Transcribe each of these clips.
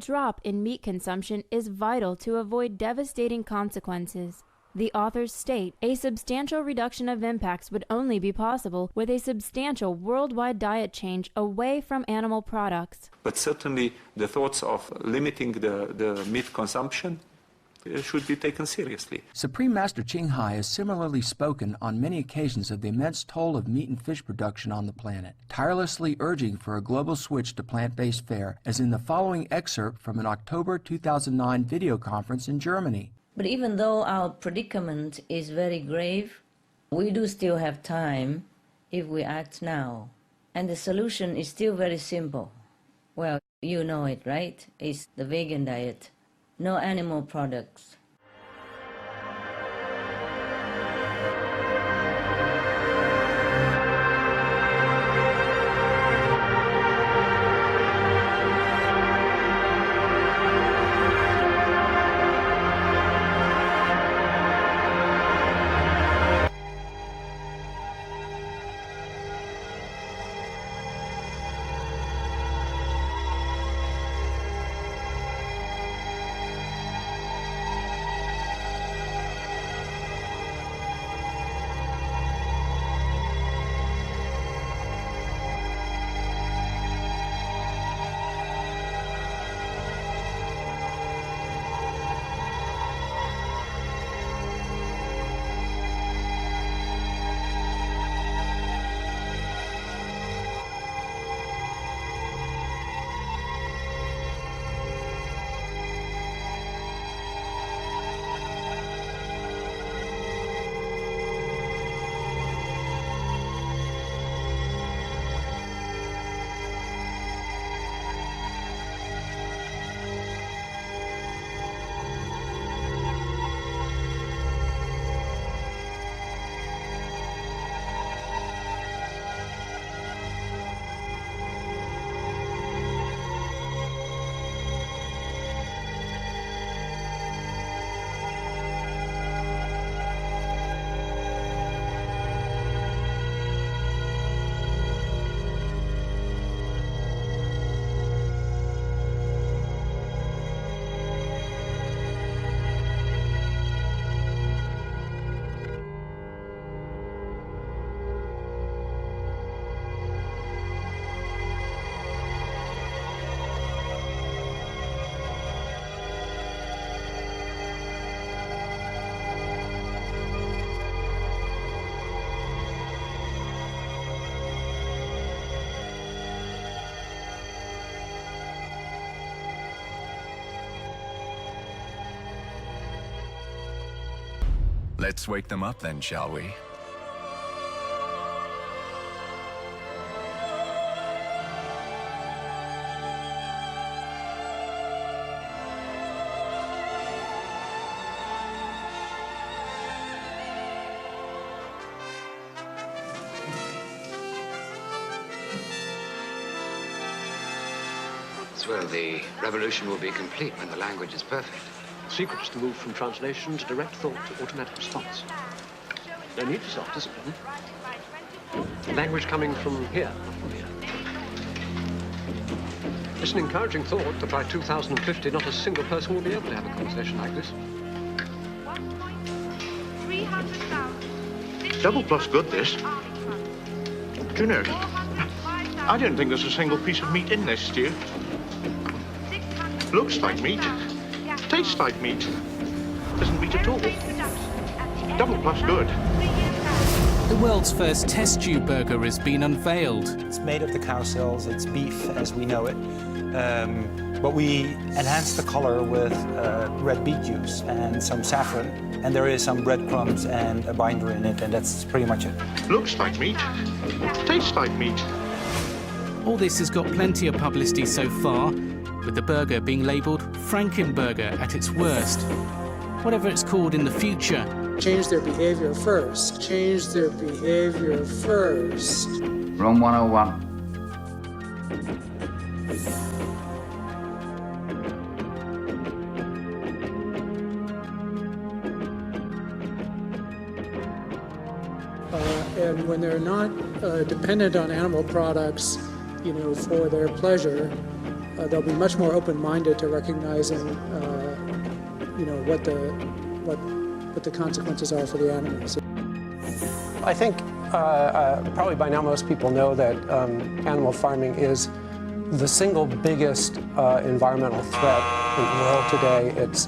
drop in meat consumption is vital to avoid devastating consequences. The authors state a substantial reduction of impacts would only be possible with a substantial worldwide diet change away from animal products. But certainly the thoughts of limiting the meat consumption should be taken seriously. Supreme Master Ching Hai has similarly spoken on many occasions of the immense toll of meat and fish production on the planet, tirelessly urging for a global switch to plant-based fare, as in the following excerpt from an October 2009 video conference in Germany. But even though our predicament is very grave, we do still have time if we act now. And the solution is still very simple. Well, you know it, right? It's the vegan diet. No animal products. Let's wake them up then, shall we? Well, the revolution will be complete when the language is perfect. The secret is to move from translation to direct thought to automatic response. No need for self-discipline. Language coming from here, not from here. It's an encouraging thought that by 2050, not a single person will be able to have a conversation like this. Double plus good, this. Do you know, I don't think there's a single piece of meat in this stew. Looks like meat. Tastes like meat. Isn't meat at all. Double plus good. The world's first test tube burger has been unveiled. It's made of the cow cells. It's beef as we know it. But we enhance the color with red beet juice and some saffron. And there is some breadcrumbs and a binder in it, and that's pretty much it. Looks like meat. Tastes like meat. All this has got plenty of publicity so far, with the burger being labelled Frankenburger at its worst. Whatever it's called in the future. Change their behavior first. Change their behavior first. Room 101. And when they're not dependent on animal products, you know, for their pleasure, they'll be much more open-minded to recognizing, what the consequences are for the animals. I think probably by now most people know that animal farming is the single biggest environmental threat in the world today. It's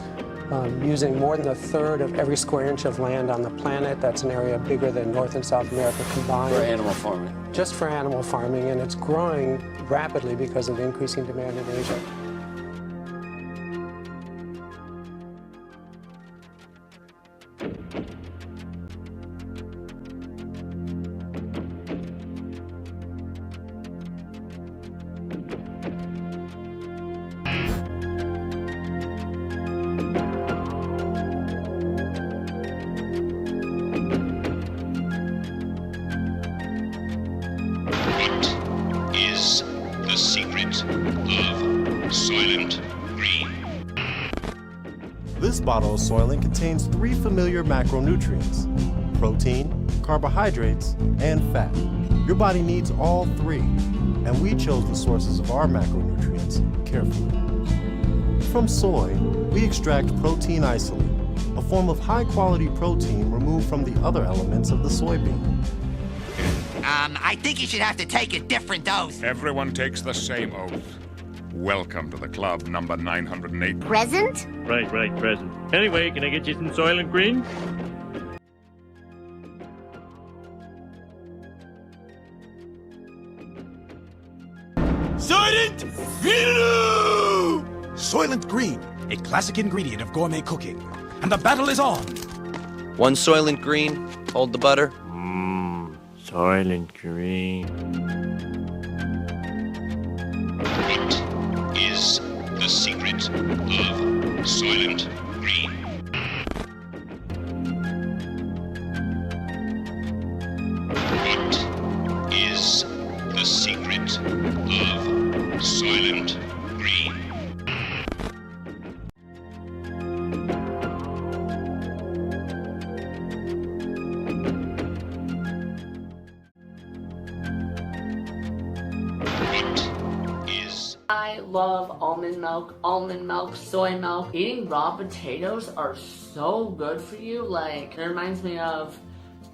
using more than a third of every square inch of land on the planet. That's an area bigger than North and South America combined. For animal farming. Just for animal farming, and it's growing rapidly because of increasing demand in Asia. The secret of Soylent Green. This bottle of Soylent contains 3 familiar macronutrients: protein, carbohydrates, and fat. Your body needs all 3, and we chose the sources of our macronutrients carefully. From soy, we extract protein isolate, a form of high-quality protein removed from the other elements of the soybean. I think you should have to take a different oath. Everyone takes the same oath. Welcome to the club, number 908. Present? Right, present. Anyway, can I get you some Soylent Green? Soylent Green! Soylent Green, a classic ingredient of gourmet cooking. And the battle is on. 1 Soylent Green, hold the butter. Soylent Green. What is the secret of Soylent Green? What is the secret of Soylent Green? I love almond milk, soy milk. Eating raw potatoes are so good for you. Like, it reminds me of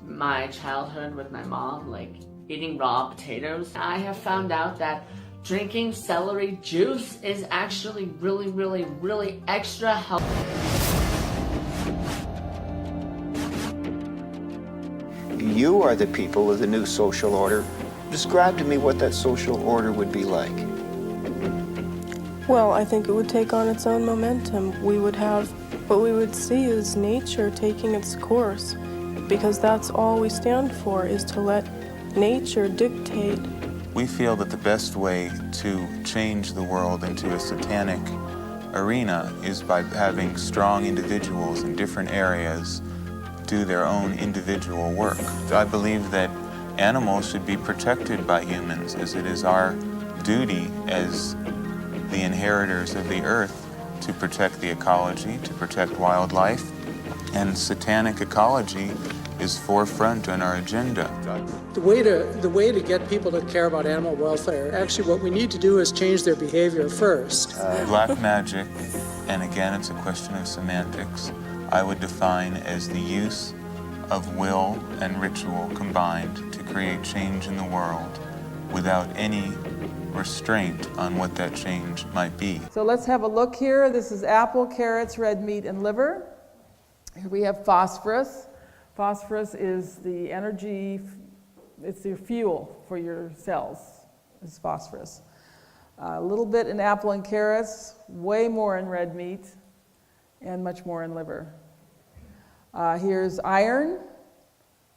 my childhood with my mom, like eating raw potatoes. I have found out that drinking celery juice is actually really extra healthy. You are the people of the new social order. Describe to me what that social order would be like. Well, I think it would take on its own momentum. What we would see is nature taking its course, because that's all we stand for, is to let nature dictate. We feel that the best way to change the world into a satanic arena is by having strong individuals in different areas do their own individual work. I believe that animals should be protected by humans, as it is our duty as the inheritors of the earth to protect the ecology, to protect wildlife, and satanic ecology is forefront on our agenda. The way to get people to care about animal welfare, actually what we need to do is change their behavior first. Black magic, and again it's a question of semantics, I would define as the use of will and ritual combined to create change in the world without any restraint on what that change might be. So let's have a look here. This is apple, carrots, red meat, and liver. Here we have phosphorus. Phosphorus is the energy, it's your fuel for your cells, is phosphorus. A little bit in apple and carrots, way more in red meat, and much more in liver. Here's iron,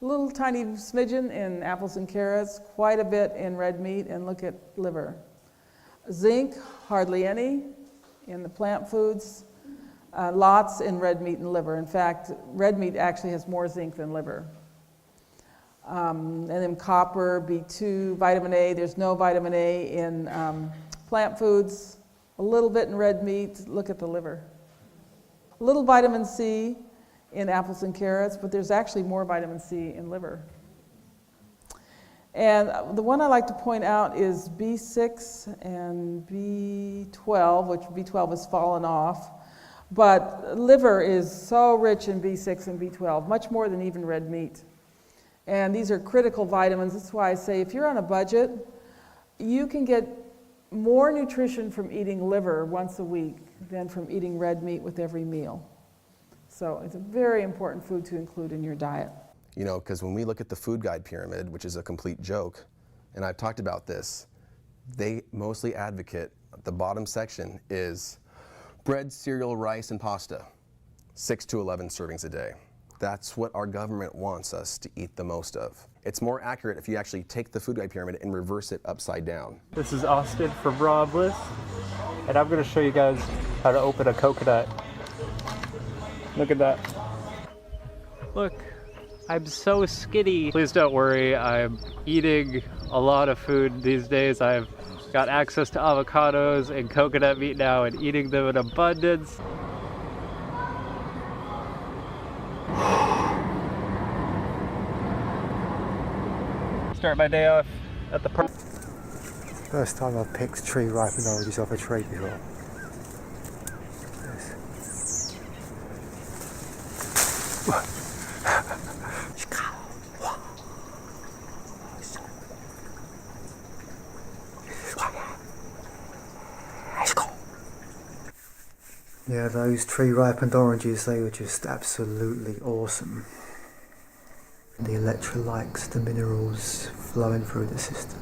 a little tiny smidgen in apples and carrots, quite a bit in red meat, and look at liver. Zinc, hardly any in the plant foods, lots in red meat and liver. In fact, red meat actually has more zinc than liver. And then copper, B2, vitamin A, there's no vitamin A in plant foods, a little bit in red meat, look at the liver. A little vitamin C in apples and carrots, but there's actually more vitamin C in liver. And the one I like to point out is B6 and B12, which B12 has fallen off. But liver is so rich in B6 and B12, much more than even red meat. And these are critical vitamins. That's why I say if you're on a budget, you can get more nutrition from eating liver once a week than from eating red meat with every meal. So it's a very important food to include in your diet. You know, because when we look at the food guide pyramid, which is a complete joke, and I've talked about this, they mostly advocate, the bottom section is bread, cereal, rice, and pasta, 6 to 11 servings a day. That's what our government wants us to eat the most of. It's more accurate if you actually take the food guide pyramid and reverse it upside down. This is Austin from Raw Bliss, and I'm going to show you guys how to open a coconut. Look at that. Look, I'm so skinny. Please don't worry, I'm eating a lot of food these days. I've got access to avocados and coconut meat now and eating them in abundance. Start my day off at the park. First time I've picked tree ripened oranges off a tree before. Yeah, those tree ripened oranges, they were just absolutely awesome. The electrolytes, the minerals flowing through the system.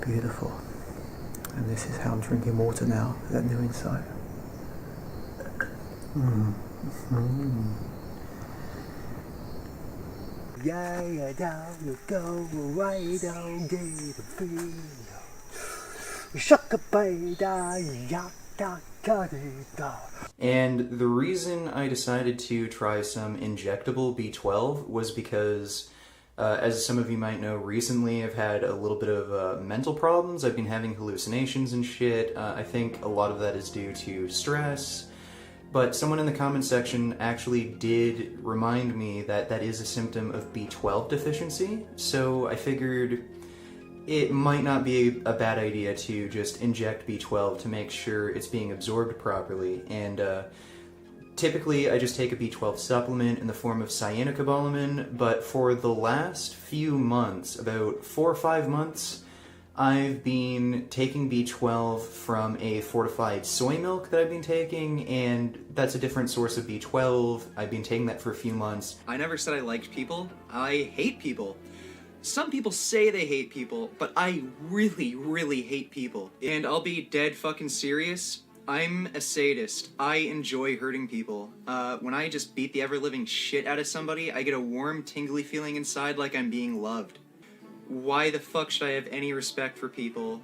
Beautiful. And this is how I'm drinking water now, that new insight. Yeah, down you go, right down, get a feel. Shaka-bay-da, ya-da. And the reason I decided to try some injectable B12 was because, as some of you might know, recently I've had a little bit of mental problems. I've been having hallucinations and shit. I think a lot of that is due to stress. But someone in the comment section actually did remind me that that is a symptom of B12 deficiency. So I figured it might not be a bad idea to just inject B12 to make sure it's being absorbed properly. And typically I just take a B12 supplement in the form of cyanocobalamin, but for the last few months, about 4 or 5 months, I've been taking B12 from a fortified soy milk that I've been taking, and that's a different source of B12. I've been taking that for a few months. I never said I liked people. I hate people. Some people say they hate people, but I really, really hate people. And I'll be dead fucking serious. I'm a sadist. I enjoy hurting people. When I just beat the ever-living shit out of somebody, I get a warm, tingly feeling inside like I'm being loved. Why the fuck should I have any respect for people?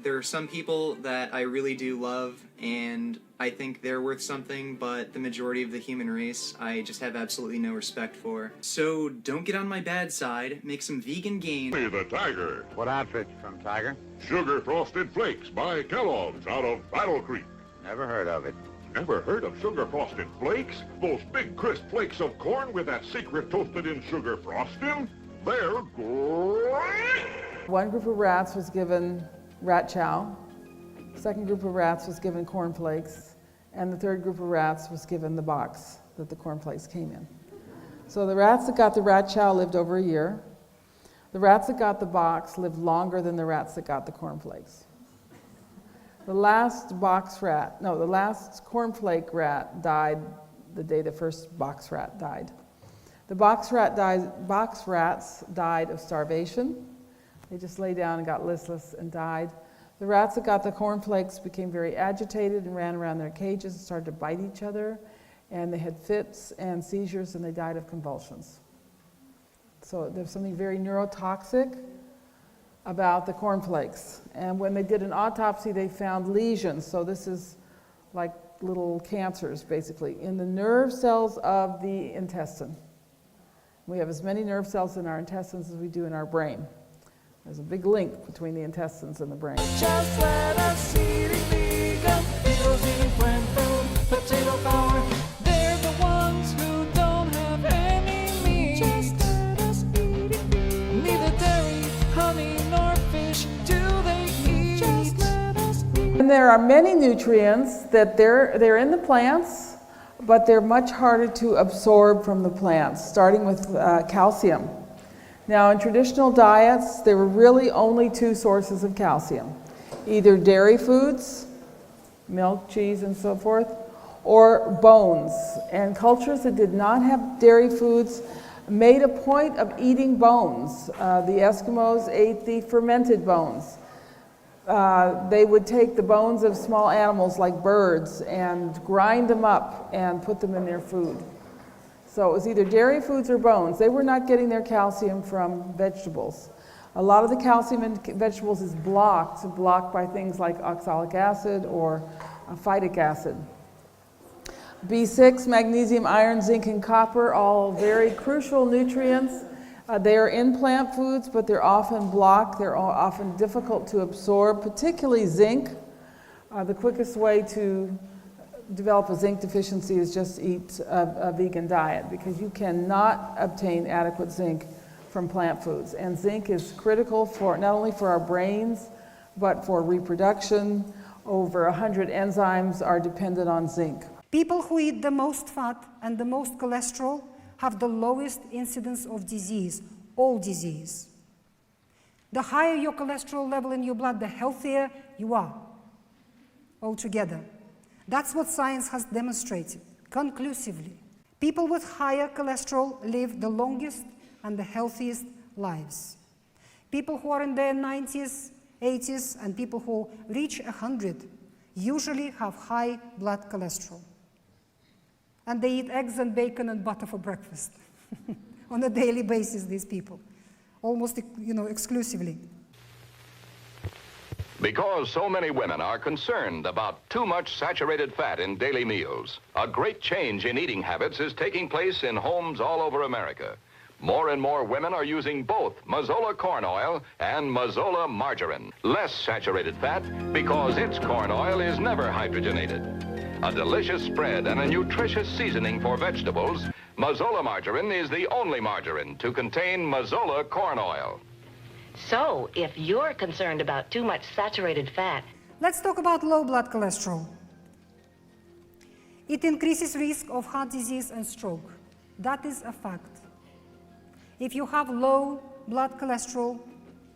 There are some people that I really do love, and I think they're worth something, but the majority of the human race, I just have absolutely no respect for. So don't get on my bad side, make some vegan gains. The Tiger. What outfit from Tiger? Sugar Frosted Flakes by Kellogg's out of Battle Creek. Never heard of it. Never heard of Sugar Frosted Flakes? Those big crisp flakes of corn with that secret toasted in sugar frosting? They're great! One group of rats was given rat chow. Second group of rats was given cornflakes. And the third group of rats was given the box that the cornflakes came in. So the rats that got the rat chow lived over a year. The rats that got the box lived longer than the rats that got the cornflakes. The last cornflake rat died the day the first box rat died. The box rats died of starvation. They just lay down and got listless and died. The rats that got the cornflakes became very agitated and ran around their cages and started to bite each other. And they had fits and seizures and they died of convulsions. So there's something very neurotoxic about the cornflakes. And when they did an autopsy, they found lesions. So this is like little cancers, basically, in the nerve cells of the intestine. We have as many nerve cells in our intestines as we do in our brain. There's a big link between the intestines and the brain. Just let us eat illegal. Eagles eating plant food, potato power. They're the ones who don't have any meat. Just let us eat it. Neither dairy, And there are many nutrients that they're in the plants, but they're much harder to absorb from the plants, starting with calcium. Now, in traditional diets, there were really only two sources of calcium, either dairy foods, milk, cheese, and so forth, or bones. And cultures that did not have dairy foods made a point of eating bones. The Eskimos ate the fermented bones. They would take the bones of small animals like birds and grind them up and put them in their food. So it was either dairy foods or bones. They were not getting their calcium from vegetables. A lot of the calcium in vegetables is blocked by things like oxalic acid or phytic acid. B6, magnesium, iron, zinc, and copper, all very crucial nutrients. They are in plant foods, but they're often blocked. They're often difficult to absorb, particularly zinc. The quickest way to develop a zinc deficiency is just eat a vegan diet, because you cannot obtain adequate zinc from plant foods. And zinc is critical for not only for our brains, but for reproduction. Over 100 enzymes are dependent on zinc. People who eat the most fat and the most cholesterol have the lowest incidence of disease, all disease. The higher your cholesterol level in your blood, the healthier you are altogether. That's what science has demonstrated conclusively. People with higher cholesterol live the longest and the healthiest lives. People who are in their 90s, 80s, and people who reach 100 usually have high blood cholesterol. And they eat eggs and bacon and butter for breakfast on a daily basis, these people, almost, exclusively. Because so many women are concerned about too much saturated fat in daily meals, a great change in eating habits is taking place in homes all over America. More and more women are using both Mazola corn oil and Mazola margarine. Less saturated fat because its corn oil is never hydrogenated. A delicious spread and a nutritious seasoning for vegetables, Mazola margarine is the only margarine to contain Mazola corn oil. So, if you're concerned about too much saturated fat... Let's talk about low blood cholesterol. It increases risk of heart disease and stroke. That is a fact. If you have low blood cholesterol,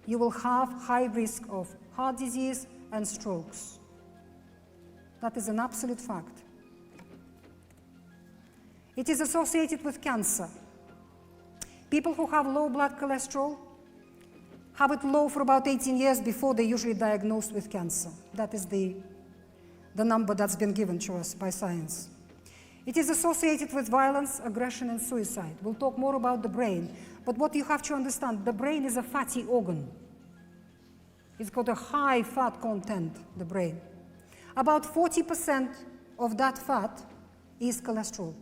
you will have high risk of heart disease and strokes. That is an absolute fact. It is associated with cancer. People who have low blood cholesterol have it low for about 18 years before they're usually diagnosed with cancer. That is the number that's been given to us by science. It is associated with violence, aggression, and suicide. We'll talk more about the brain. But what you have to understand, the brain is a fatty organ. It's got a high fat content, the brain. About 40% of that fat is cholesterol.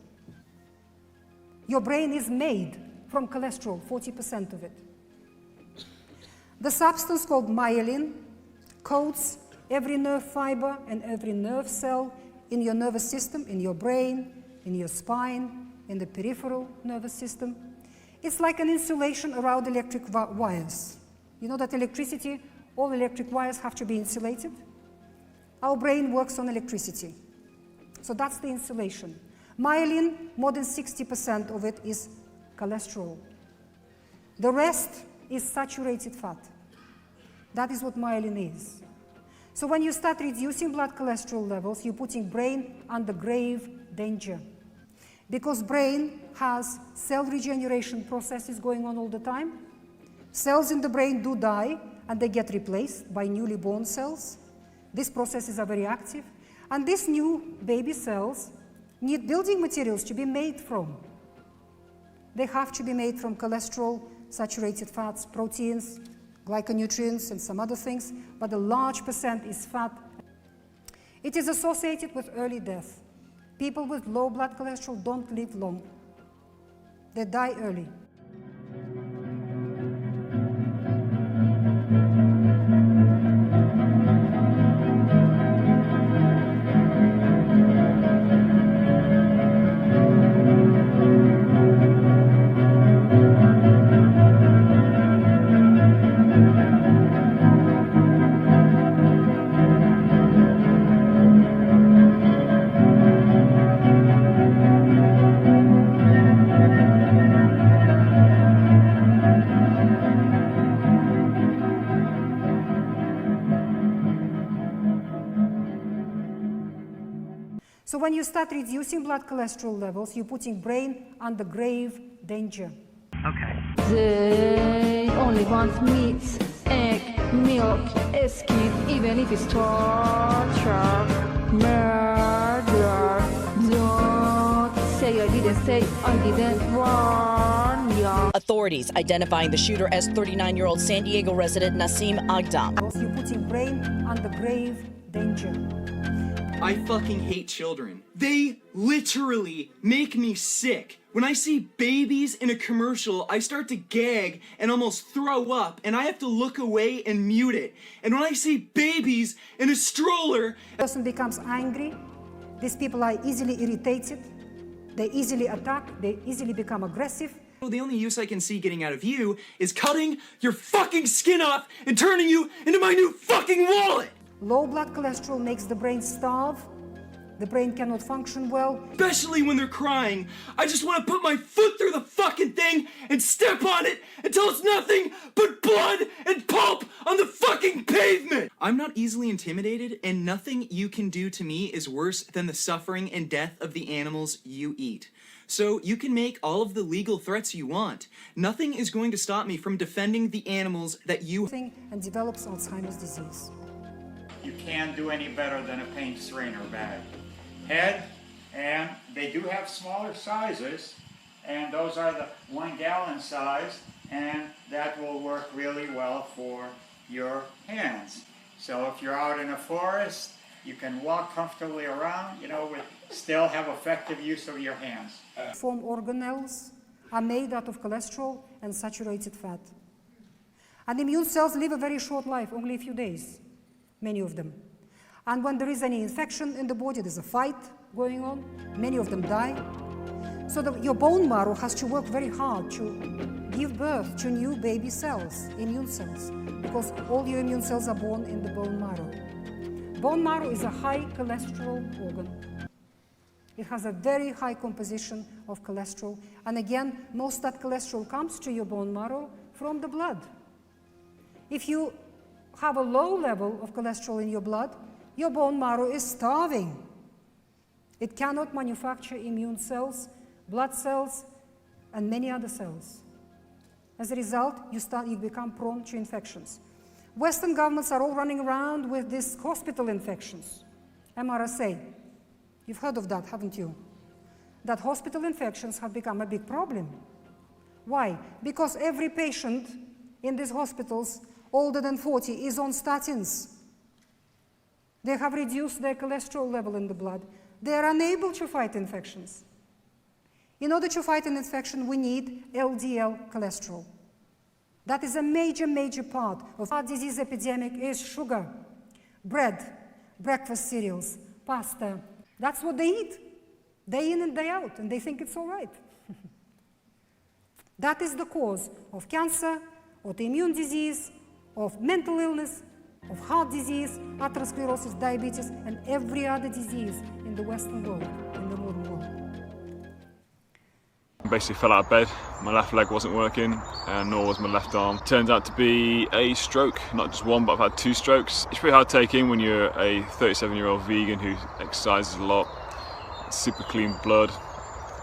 Your brain is made from cholesterol, 40% of it. The substance called myelin coats every nerve fiber and every nerve cell in your nervous system, in your brain, in your spine, in the peripheral nervous system. It's like an insulation around electric wires. You know that electricity, all electric wires have to be insulated? Our brain works on electricity. So that's the insulation. Myelin, more than 60% of it is cholesterol. The rest is saturated fat. That is what myelin is. So when you start reducing blood cholesterol levels, you're putting brain under grave danger. Because brain has cell regeneration processes going on all the time. Cells in the brain do die and they get replaced by newly born cells. These processes are very active. And these new baby cells need building materials to be made from. They have to be made from cholesterol, saturated fats, proteins, glyconutrients, and some other things, but a large percent is fat. It is associated with early death. People with low blood cholesterol don't live long. They die early. So when you start reducing blood cholesterol levels, you're putting brain under grave danger. Okay. They only want meat, egg, milk, skin, even if it's torture, murder. Don't say I didn't say I didn't warn ya. Authorities identifying the shooter as 39-year-old San Diego resident Nassim Agdam. You're putting brain under grave danger. I fucking hate children. They literally make me sick. When I see babies in a commercial, I start to gag and almost throw up, and I have to look away and mute it. And when I see babies in a stroller... Person becomes angry. These people are easily irritated. They easily attack. They easily become aggressive. The only use I can see getting out of you is cutting your fucking skin off and turning you into my new fucking wallet! Low blood cholesterol makes the brain starve. The brain cannot function well. Especially when they're crying. I just want to put my foot through the fucking thing and step on it until it's nothing but blood and pulp on the fucking pavement! I'm not easily intimidated, and nothing you can do to me is worse than the suffering and death of the animals you eat. So you can make all of the legal threats you want. Nothing is going to stop me from defending the animals that you... And develops Alzheimer's disease. You can't do any better than a paint strainer bag. Head, and they do have smaller sizes, and those are the 1 gallon size, and that will work really well for your hands. So if you're out in a forest, you can walk comfortably around, still have effective use of your hands. Form organelles are made out of cholesterol and saturated fat. And immune cells live a very short life, only a few days, many of them. And when there is any infection in the body, there's a fight going on, many of them die. So your bone marrow has to work very hard to give birth to new baby cells, immune cells, because all your immune cells are born in the bone marrow. Bone marrow is a high cholesterol organ. It has a very high composition of cholesterol. And again, most of that cholesterol comes to your bone marrow from the blood. If you have a low level of cholesterol in your blood, your bone marrow is starving. It cannot manufacture immune cells, blood cells, and many other cells. As a result, you become prone to infections. Western governments are all running around with these hospital infections, MRSA. You've heard of that, haven't you? That hospital infections have become a big problem. Why? Because every patient in these hospitals older than 40 is on statins. They have reduced their cholesterol level in the blood. They are unable to fight infections. In order to fight an infection, we need LDL cholesterol. That is a major, major part of our disease epidemic is sugar, bread, breakfast cereals, pasta. That's what they eat, day in and day out, and they think it's all right. That is the cause of cancer, autoimmune disease, of mental illness, of heart disease, atherosclerosis, diabetes, and every other disease in the Western world, in the modern world. I basically fell out of bed. My left leg wasn't working, and nor was my left arm. Turns out to be a stroke, not just one, but I've had 2 strokes. It's pretty hard to take in when you're a 37-year-old vegan who exercises a lot, super clean blood,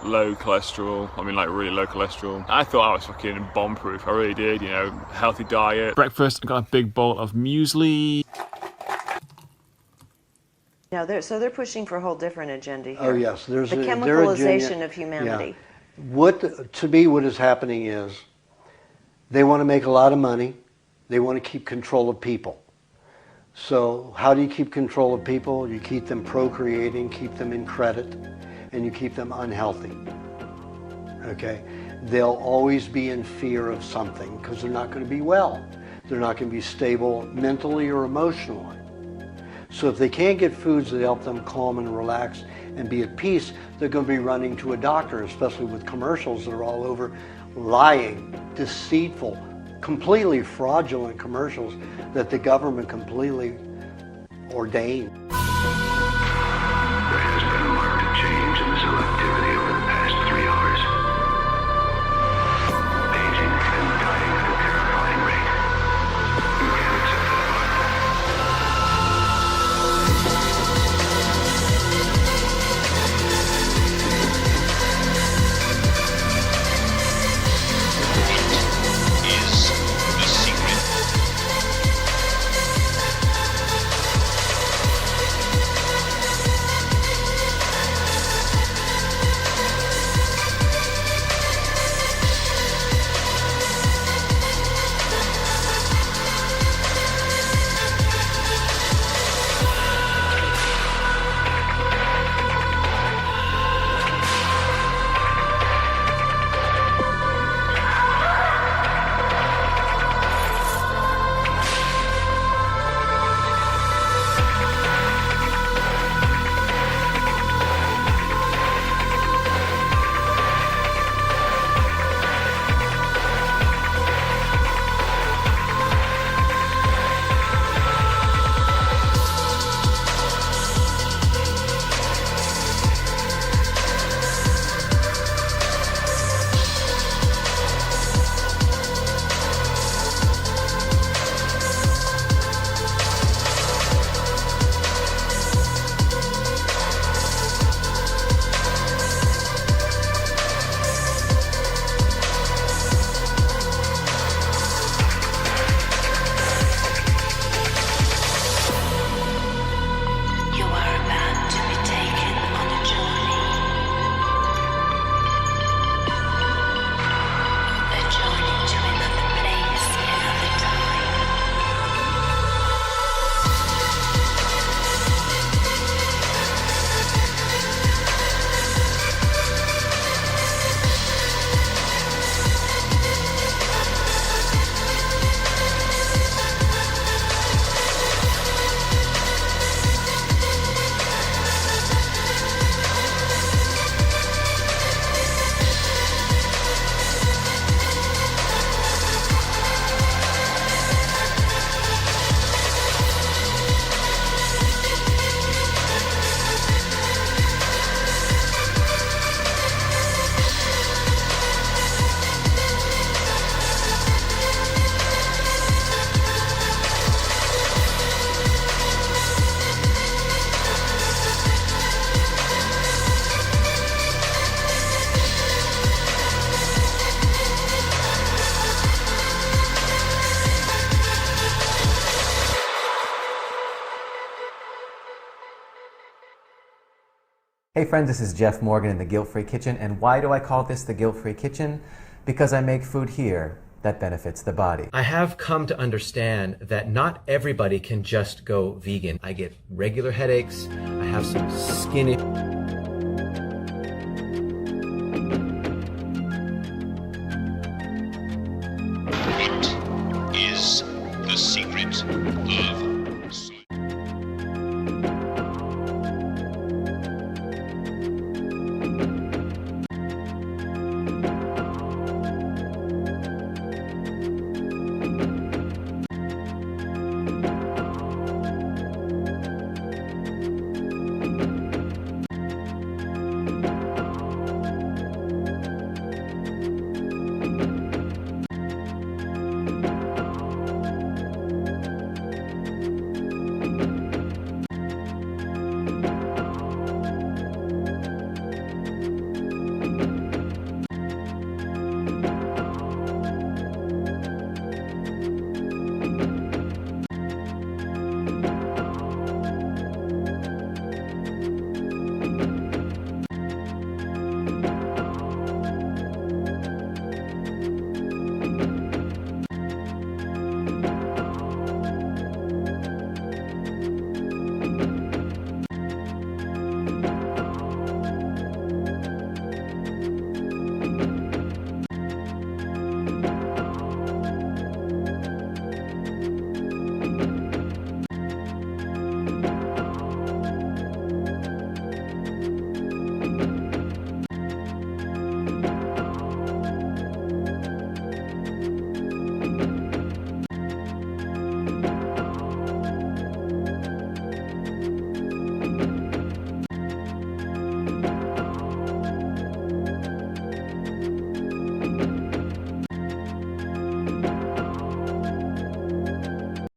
low cholesterol, really low cholesterol. I thought I was fucking bomb-proof, I really did, healthy diet. Breakfast, I got a big bowl of muesli. Now, they're pushing for a whole different agenda here. Oh yes, there's the their chemicalization agenda, of humanity. Yeah. To me, what is happening is they want to make a lot of money. They want to keep control of people. So how do you keep control of people? You keep them procreating, keep them in credit, and you keep them unhealthy. Okay? They'll always be in fear of something because they're not going to be well. They're not going to be stable mentally or emotionally. So if they can't get foods that help them calm and relax and be at peace, they're going to be running to a doctor, especially with commercials that are all over, lying, deceitful, completely fraudulent commercials that the government completely ordained. There has been a marked change in the cell activity over the past 3 hours. Aging and dying at a terrifying rate. You can't accept that. Hey friends, this is Jeff Morgan in the Guilt-Free Kitchen, and why do I call this the Guilt-Free Kitchen? Because I make food here that benefits the body. I have come to understand that not everybody can just go vegan. I get regular headaches, I have some skin issues.